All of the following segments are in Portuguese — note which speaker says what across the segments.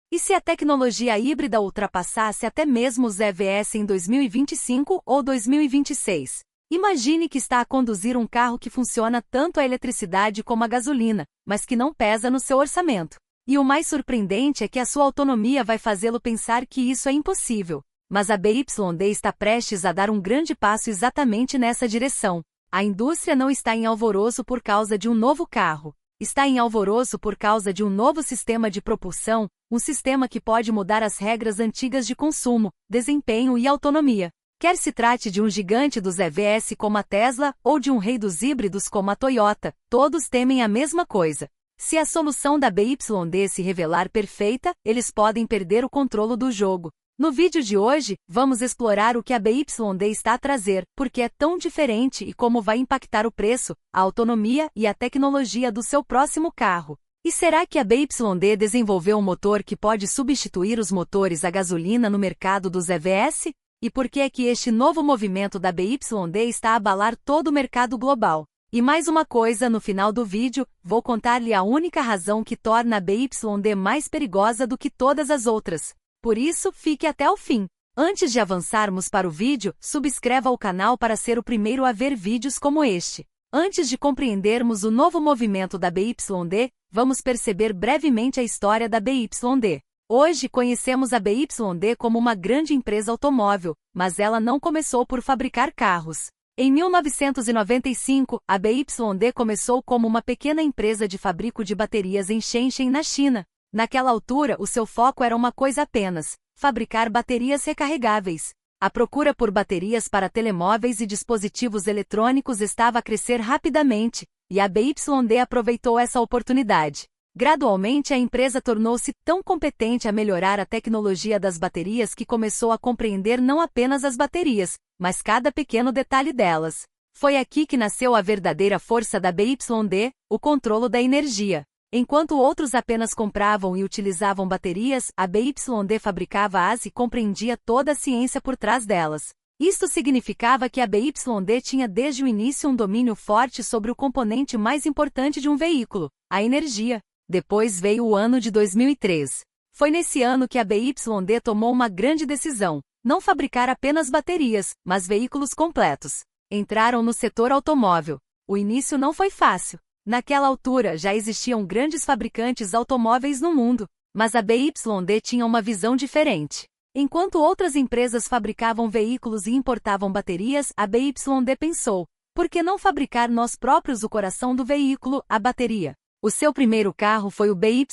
Speaker 1: E se a tecnologia híbrida ultrapassasse até mesmo os EVs em 2025 ou 2026? Imagine que está a conduzir um carro que funciona tanto a eletricidade como a gasolina, mas que não pesa no seu orçamento. E o mais surpreendente é que a sua autonomia vai fazê-lo pensar que isso é impossível. Mas a BYD está prestes a dar um grande passo exatamente nessa direção. A indústria não está em alvoroço por causa de um novo carro. Está em alvoroço por causa de um novo sistema de propulsão, um sistema que pode mudar as regras antigas de consumo, desempenho e autonomia. Quer se trate de um gigante dos EVs como a Tesla, ou de um rei dos híbridos como a Toyota, todos temem a mesma coisa. Se a solução da BYD se revelar perfeita, eles podem perder o controle do jogo. No vídeo de hoje, vamos explorar o que a BYD está a trazer, porque é tão diferente e como vai impactar o preço, a autonomia e a tecnologia do seu próximo carro. E será que a BYD desenvolveu um motor que pode substituir os motores a gasolina no mercado dos EVs? E por que é que este novo movimento da BYD está a abalar todo o mercado global? E mais uma coisa, no final do vídeo, vou contar-lhe a única razão que torna a BYD mais perigosa do que todas as outras. Por isso, fique até o fim. Antes de avançarmos para o vídeo, subscreva o canal para ser o primeiro a ver vídeos como este. Antes de compreendermos o novo movimento da BYD, vamos perceber brevemente a história da BYD. Hoje conhecemos a BYD como uma grande empresa automóvel, mas ela não começou por fabricar carros. Em 1995, a BYD começou como uma pequena empresa de fabrico de baterias em Shenzhen, na China. Naquela altura, o seu foco era uma coisa apenas: fabricar baterias recarregáveis. A procura por baterias para telemóveis e dispositivos eletrônicos estava a crescer rapidamente, e a BYD aproveitou essa oportunidade. Gradualmente, a empresa tornou-se tão competente a melhorar a tecnologia das baterias que começou a compreender não apenas as baterias, mas cada pequeno detalhe delas. Foi aqui que nasceu a verdadeira força da BYD, o controle da energia. Enquanto outros apenas compravam e utilizavam baterias, a BYD fabricava-as e compreendia toda a ciência por trás delas. Isto significava que a BYD tinha desde o início um domínio forte sobre o componente mais importante de um veículo, a energia. Depois veio o ano de 2003. Foi nesse ano que a BYD tomou uma grande decisão: não fabricar apenas baterias, mas veículos completos. Entraram no setor automóvel. O início não foi fácil. Naquela altura já existiam grandes fabricantes automóveis no mundo, mas a BYD tinha uma visão diferente. Enquanto outras empresas fabricavam veículos e importavam baterias, a BYD pensou: por que não fabricar nós próprios o coração do veículo, a bateria? O seu primeiro carro foi o BYD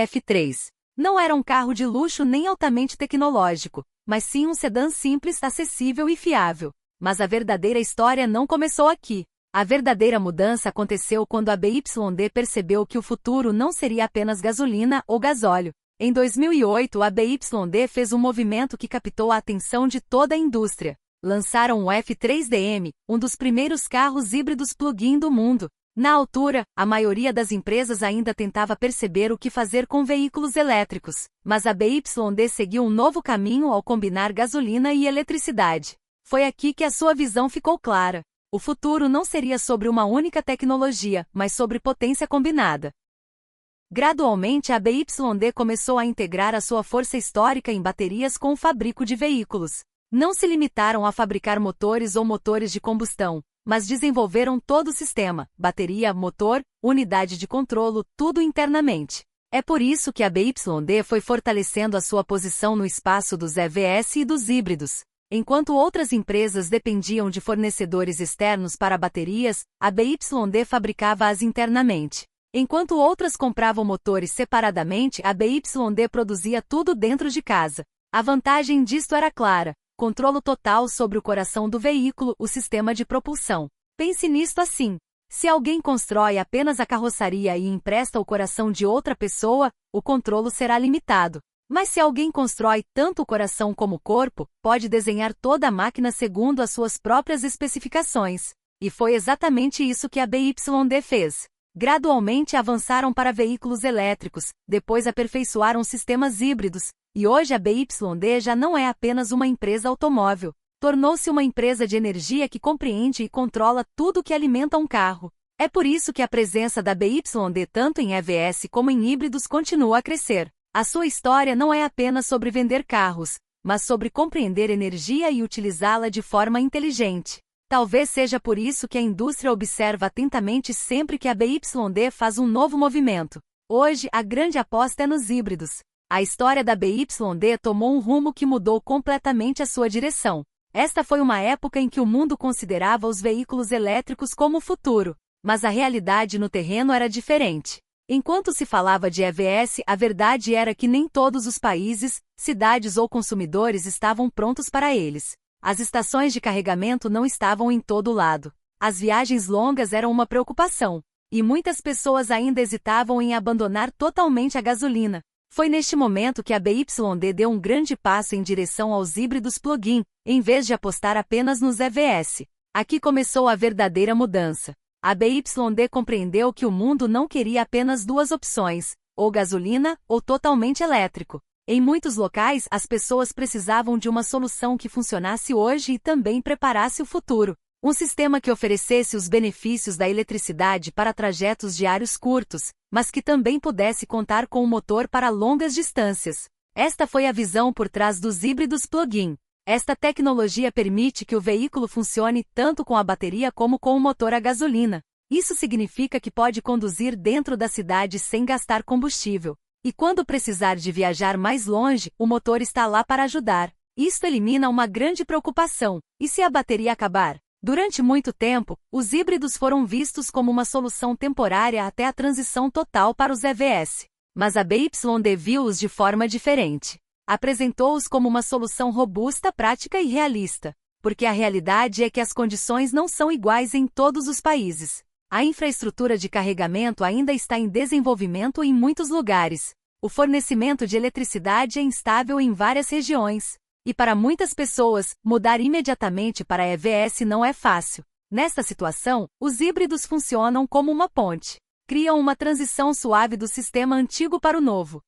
Speaker 1: F3. Não era um carro de luxo nem altamente tecnológico, mas sim um sedã simples, acessível e fiável. Mas a verdadeira história não começou aqui. A verdadeira mudança aconteceu quando a BYD percebeu que o futuro não seria apenas gasolina ou gasóleo. Em 2008, a BYD fez um movimento que captou a atenção de toda a indústria. Lançaram o F3DM, um dos primeiros carros híbridos plug-in do mundo. Na altura, a maioria das empresas ainda tentava perceber o que fazer com veículos elétricos, mas a BYD seguiu um novo caminho ao combinar gasolina e eletricidade. Foi aqui que a sua visão ficou clara. O futuro não seria sobre uma única tecnologia, mas sobre potência combinada. Gradualmente, a BYD começou a integrar a sua força histórica em baterias com o fabrico de veículos. Não se limitaram a fabricar motores ou motores de combustão, mas desenvolveram todo o sistema: bateria, motor, unidade de controlo, tudo internamente. É por isso que a BYD foi fortalecendo a sua posição no espaço dos EVs e dos híbridos. Enquanto outras empresas dependiam de fornecedores externos para baterias, a BYD fabricava-as internamente. Enquanto outras compravam motores separadamente, a BYD produzia tudo dentro de casa. A vantagem disto era clara: controle total sobre o coração do veículo, o sistema de propulsão. Pense nisto assim: se alguém constrói apenas a carroçaria e empresta o coração de outra pessoa, o controle será limitado. Mas se alguém constrói tanto o coração como o corpo, pode desenhar toda a máquina segundo as suas próprias especificações. E foi exatamente isso que a BYD fez. Gradualmente avançaram para veículos elétricos, depois aperfeiçoaram sistemas híbridos, e hoje a BYD já não é apenas uma empresa automóvel. Tornou-se uma empresa de energia que compreende e controla tudo que alimenta um carro. É por isso que a presença da BYD tanto em EVs como em híbridos continua a crescer. A sua história não é apenas sobre vender carros, mas sobre compreender energia e utilizá-la de forma inteligente. Talvez seja por isso que a indústria observa atentamente sempre que a BYD faz um novo movimento. Hoje, a grande aposta é nos híbridos. A história da BYD tomou um rumo que mudou completamente a sua direção. Esta foi uma época em que o mundo considerava os veículos elétricos como o futuro, mas a realidade no terreno era diferente. Enquanto se falava de EVs, a verdade era que nem todos os países, cidades ou consumidores estavam prontos para eles. As estações de carregamento não estavam em todo lado. As viagens longas eram uma preocupação, e muitas pessoas ainda hesitavam em abandonar totalmente a gasolina. Foi neste momento que a BYD deu um grande passo em direção aos híbridos plug-in, em vez de apostar apenas nos EVs. Aqui começou a verdadeira mudança. A BYD compreendeu que o mundo não queria apenas duas opções, ou gasolina, ou totalmente elétrico. Em muitos locais, as pessoas precisavam de uma solução que funcionasse hoje e também preparasse o futuro. Um sistema que oferecesse os benefícios da eletricidade para trajetos diários curtos, mas que também pudesse contar com um motor para longas distâncias. Esta foi a visão por trás dos híbridos plug-in. Esta tecnologia permite que o veículo funcione tanto com a bateria como com o motor a gasolina. Isso significa que pode conduzir dentro da cidade sem gastar combustível. E quando precisar de viajar mais longe, o motor está lá para ajudar. Isto elimina uma grande preocupação. E se a bateria acabar? Durante muito tempo, os híbridos foram vistos como uma solução temporária até a transição total para os EVs. Mas a BYD viu-os de forma diferente. Apresentou-os como uma solução robusta, prática e realista. Porque a realidade é que as condições não são iguais em todos os países. A infraestrutura de carregamento ainda está em desenvolvimento em muitos lugares. O fornecimento de eletricidade é instável em várias regiões. E para muitas pessoas, mudar imediatamente para EVs não é fácil. Nesta situação, os híbridos funcionam como uma ponte. Criam uma transição suave do sistema antigo para o novo.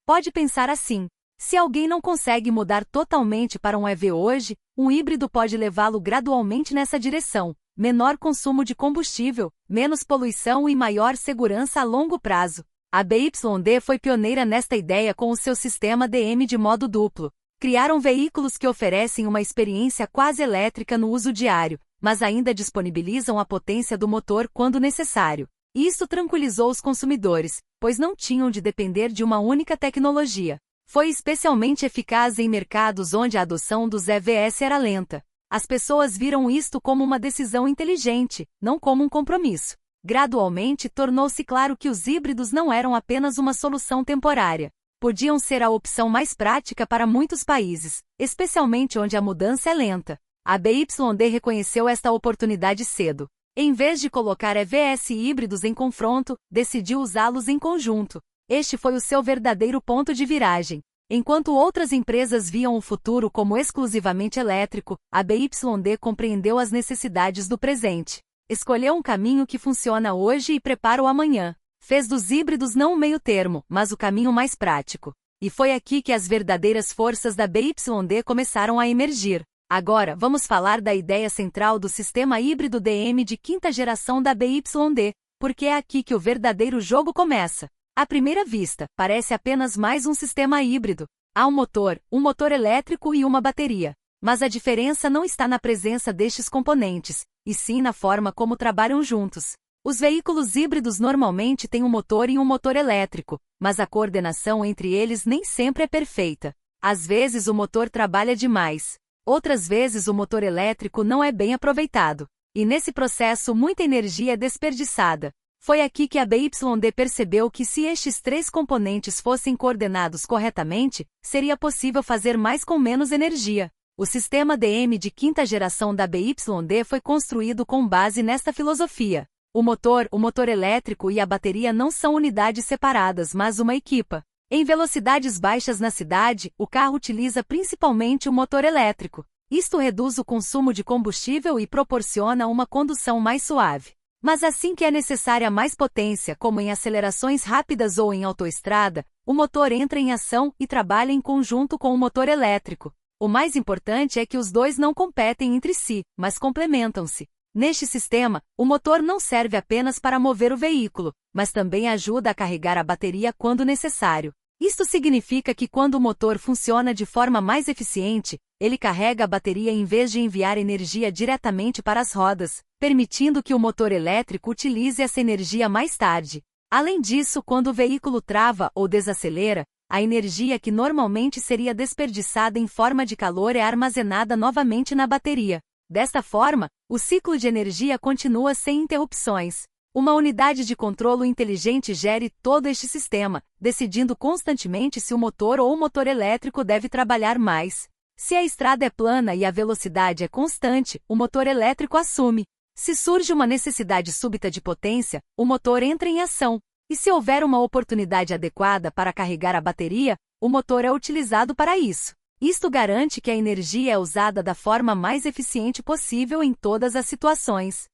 Speaker 1: Pode pensar assim: se alguém não consegue mudar totalmente para um EV hoje, um híbrido pode levá-lo gradualmente nessa direção. Menor consumo de combustível, menos poluição e maior segurança a longo prazo. A BYD foi pioneira nesta ideia com o seu sistema DM de modo duplo. Criaram veículos que oferecem uma experiência quase elétrica no uso diário, mas ainda disponibilizam a potência do motor quando necessário. Isso tranquilizou os consumidores, pois não tinham de depender de uma única tecnologia. Foi especialmente eficaz em mercados onde a adoção dos EVs era lenta. As pessoas viram isto como uma decisão inteligente, não como um compromisso. Gradualmente, tornou-se claro que os híbridos não eram apenas uma solução temporária. Podiam ser a opção mais prática para muitos países, especialmente onde a mudança é lenta. A BYD reconheceu esta oportunidade cedo. Em vez de colocar EVs e híbridos em confronto, decidiu usá-los em conjunto. Este foi o seu verdadeiro ponto de viragem. Enquanto outras empresas viam o futuro como exclusivamente elétrico, a BYD compreendeu as necessidades do presente. Escolheu um caminho que funciona hoje e prepara o amanhã. Fez dos híbridos não um meio-termo, mas o caminho mais prático. E foi aqui que as verdadeiras forças da BYD começaram a emergir. Agora, vamos falar da ideia central do sistema híbrido DM de quinta geração da BYD, porque é aqui que o verdadeiro jogo começa. À primeira vista, parece apenas mais um sistema híbrido. Há um motor elétrico e uma bateria. Mas a diferença não está na presença destes componentes, e sim na forma como trabalham juntos. Os veículos híbridos normalmente têm um motor e um motor elétrico, mas a coordenação entre eles nem sempre é perfeita. Às vezes o motor trabalha demais. Outras vezes o motor elétrico não é bem aproveitado. E nesse processo muita energia é desperdiçada. Foi aqui que a BYD percebeu que se estes três componentes fossem coordenados corretamente, seria possível fazer mais com menos energia. O sistema DM de quinta geração da BYD foi construído com base nesta filosofia. O motor elétrico e a bateria não são unidades separadas, mas uma equipa. Em velocidades baixas na cidade, o carro utiliza principalmente o motor elétrico. Isto reduz o consumo de combustível e proporciona uma condução mais suave. Mas assim que é necessária mais potência, como em acelerações rápidas ou em autoestrada, o motor entra em ação e trabalha em conjunto com o motor elétrico. O mais importante é que os dois não competem entre si, mas complementam-se. Neste sistema, o motor não serve apenas para mover o veículo, mas também ajuda a carregar a bateria quando necessário. Isto significa que quando o motor funciona de forma mais eficiente, ele carrega a bateria em vez de enviar energia diretamente para as rodas, permitindo que o motor elétrico utilize essa energia mais tarde. Além disso, quando o veículo trava ou desacelera, a energia que normalmente seria desperdiçada em forma de calor é armazenada novamente na bateria. Desta forma, o ciclo de energia continua sem interrupções. Uma unidade de controlo inteligente gere todo este sistema, decidindo constantemente se o motor ou o motor elétrico deve trabalhar mais. Se a estrada é plana e a velocidade é constante, o motor elétrico assume. Se surge uma necessidade súbita de potência, o motor entra em ação. E se houver uma oportunidade adequada para carregar a bateria, o motor é utilizado para isso. Isto garante que a energia é usada da forma mais eficiente possível em todas as situações.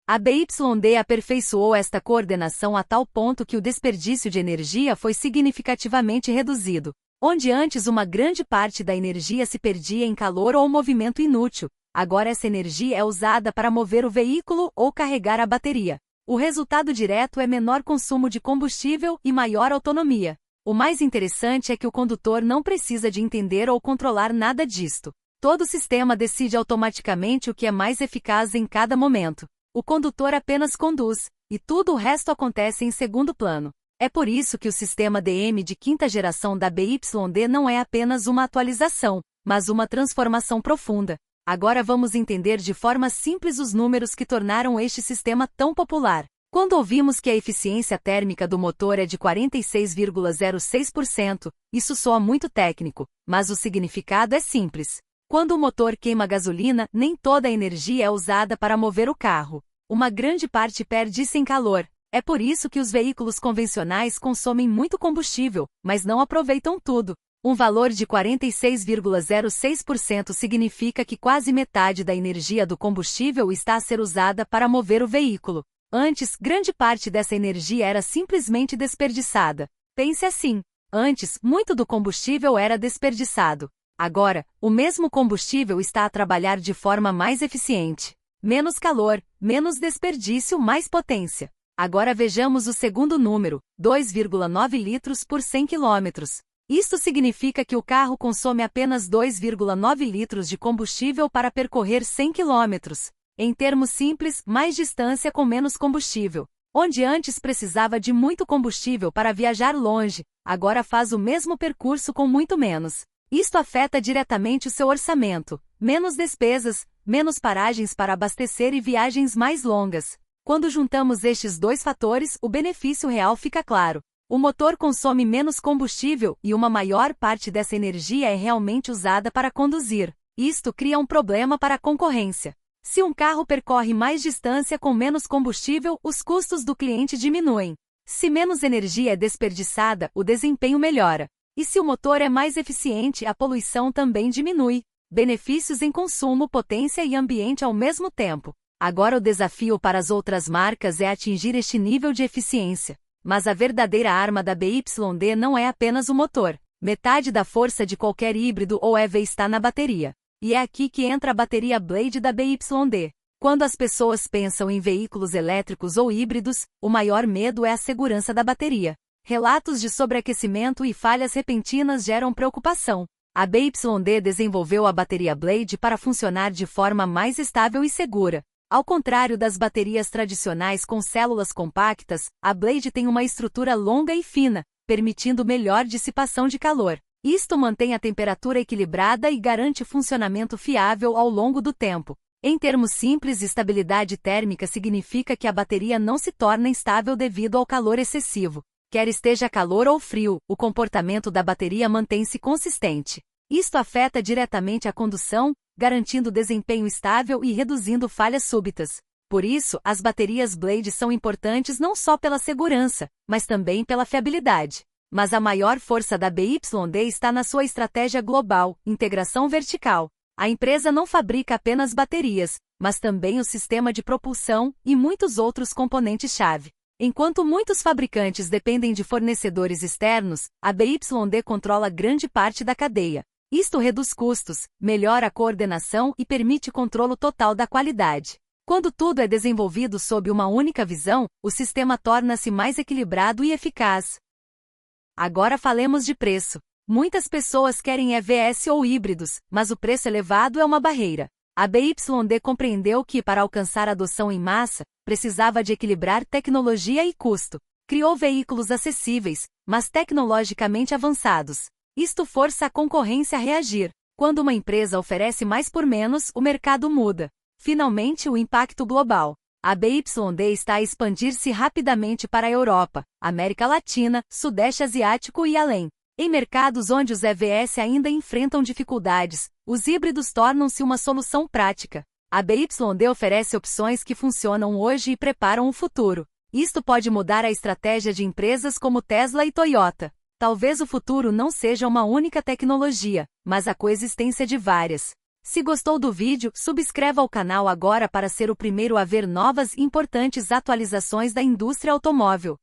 Speaker 1: A BYD aperfeiçoou esta coordenação a tal ponto que o desperdício de energia foi significativamente reduzido. Onde antes uma grande parte da energia se perdia em calor ou movimento inútil, agora essa energia é usada para mover o veículo ou carregar a bateria. O resultado direto é menor consumo de combustível e maior autonomia. O mais interessante é que o condutor não precisa de entender ou controlar nada disto. Todo o sistema decide automaticamente o que é mais eficaz em cada momento. O condutor apenas conduz, e tudo o resto acontece em segundo plano. É por isso que o sistema DM de quinta geração da BYD não é apenas uma atualização, mas uma transformação profunda. Agora vamos entender de forma simples os números que tornaram este sistema tão popular. Quando ouvimos que a eficiência térmica do motor é de 46,06%, isso soa muito técnico, mas o significado é simples. Quando o motor queima gasolina, nem toda a energia é usada para mover o carro. Uma grande parte perde-se em calor. É por isso que os veículos convencionais consomem muito combustível, mas não aproveitam tudo. Um valor de 46,06% significa que quase metade da energia do combustível está a ser usada para mover o veículo. Antes, grande parte dessa energia era simplesmente desperdiçada. Pense assim: antes, muito do combustível era desperdiçado. Agora, o mesmo combustível está a trabalhar de forma mais eficiente. Menos calor, menos desperdício, mais potência. Agora vejamos o segundo número, 2,9 litros por 100 km. Isto significa que o carro consome apenas 2,9 litros de combustível para percorrer 100 km. Em termos simples, mais distância com menos combustível. Onde antes precisava de muito combustível para viajar longe, agora faz o mesmo percurso com muito menos. Isto afeta diretamente o seu orçamento. Menos despesas, menos paragens para abastecer e viagens mais longas. Quando juntamos estes dois fatores, o benefício real fica claro. O motor consome menos combustível e uma maior parte dessa energia é realmente usada para conduzir. Isto cria um problema para a concorrência. Se um carro percorre mais distância com menos combustível, os custos do cliente diminuem. Se menos energia é desperdiçada, o desempenho melhora. E se o motor é mais eficiente, a poluição também diminui. Benefícios em consumo, potência e ambiente ao mesmo tempo. Agora o desafio para as outras marcas é atingir este nível de eficiência. Mas a verdadeira arma da BYD não é apenas o motor. Metade da força de qualquer híbrido ou EV está na bateria. E é aqui que entra a bateria Blade da BYD. Quando as pessoas pensam em veículos elétricos ou híbridos, o maior medo é a segurança da bateria. Relatos de sobreaquecimento e falhas repentinas geram preocupação. A BYD desenvolveu a bateria Blade para funcionar de forma mais estável e segura. Ao contrário das baterias tradicionais com células compactas, a Blade tem uma estrutura longa e fina, permitindo melhor dissipação de calor. Isto mantém a temperatura equilibrada e garante funcionamento fiável ao longo do tempo. Em termos simples, estabilidade térmica significa que a bateria não se torna instável devido ao calor excessivo. Quer esteja calor ou frio, o comportamento da bateria mantém-se consistente. Isto afeta diretamente a condução, garantindo desempenho estável e reduzindo falhas súbitas. Por isso, as baterias Blade são importantes não só pela segurança, mas também pela fiabilidade. Mas a maior força da BYD está na sua estratégia global, integração vertical. A empresa não fabrica apenas baterias, mas também o sistema de propulsão e muitos outros componentes-chave. Enquanto muitos fabricantes dependem de fornecedores externos, a BYD controla grande parte da cadeia. Isto reduz custos, melhora a coordenação e permite controle total da qualidade. Quando tudo é desenvolvido sob uma única visão, o sistema torna-se mais equilibrado e eficaz. Agora falemos de preço. Muitas pessoas querem EVS ou híbridos, mas o preço elevado é uma barreira. A BYD compreendeu que, para alcançar a adoção em massa, precisava de equilibrar tecnologia e custo. Criou veículos acessíveis, mas tecnologicamente avançados. Isto força a concorrência a reagir. Quando uma empresa oferece mais por menos, o mercado muda. Finalmente, o impacto global. A BYD está a expandir-se rapidamente para a Europa, América Latina, Sudeste Asiático e além. Em mercados onde os EVS ainda enfrentam dificuldades, os híbridos tornam-se uma solução prática. A BYD oferece opções que funcionam hoje e preparam o futuro. Isto pode mudar a estratégia de empresas como Tesla e Toyota. Talvez o futuro não seja uma única tecnologia, mas a coexistência de várias. Se gostou do vídeo, subscreva o canal agora para ser o primeiro a ver novas e importantes atualizações da indústria automóvel.